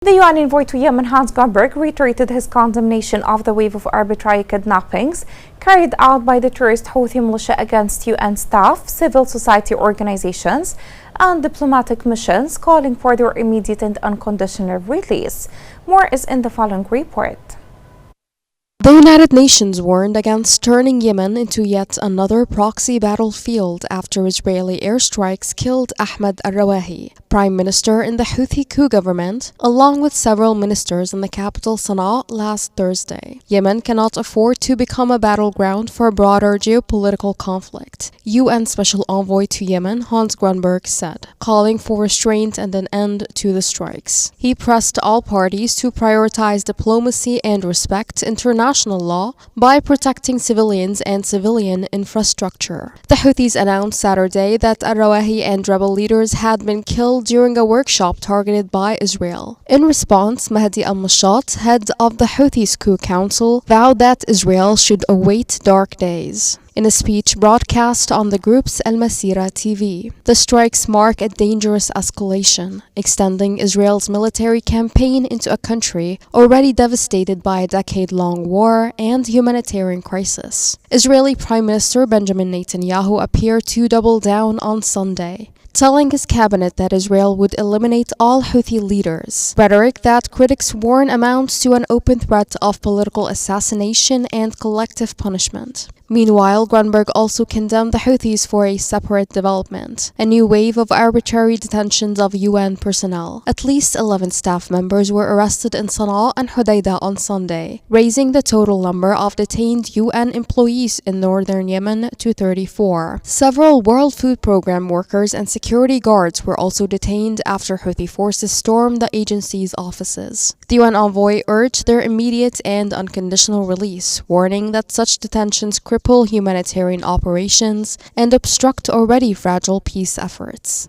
The UN envoy to Yemen, Hans reiterated his condemnation of the wave of arbitrary kidnappings carried out by the terrorist Houthi militia against UN staff, civil society organizations, and diplomatic missions, calling for their immediate and unconditional release. More is in the following report. The United Nations warned against turning Yemen into yet another proxy battlefield after Israeli airstrikes killed Ahmed al-Rawahi, prime minister in the Houthi coup government, along with several ministers in the capital Sana'a last Thursday. Yemen cannot afford to become a battleground for a broader geopolitical conflict, UN Special Envoy to Yemen Hans Grunberg said, calling for restraint and an end to the strikes. He pressed all parties to prioritize diplomacy and respect international law by protecting civilians and civilian infrastructure. The Houthis announced Saturday that al-Rawahi and rebel leaders had been killed during a workshop targeted by Israel. In response, Mahdi al-Mashat, head of the Houthis coup council, vowed that Israel should await dark days. In a speech broadcast on the group's Al Masira TV, the strikes mark a dangerous escalation, extending Israel's military campaign into a country already devastated by a decade-long war and humanitarian crisis. Israeli Prime Minister Benjamin Netanyahu appeared to double down on Sunday, telling his cabinet that Israel would eliminate all Houthi leaders, rhetoric that critics warn amounts to an open threat of political assassination and collective punishment. Meanwhile, Grunberg also condemned the Houthis for a separate development, a new wave of arbitrary detentions of UN personnel. At least 11 staff members were arrested in Sana'a and Hodeidah on Sunday, raising the total number of detained UN employees in northern Yemen to 34. Several World Food Programme workers and security guards were also detained after Houthi forces stormed the agency's offices. The UN envoy urged their immediate and unconditional release, warning that such detentions cripple humanitarian operations and obstruct already fragile peace efforts.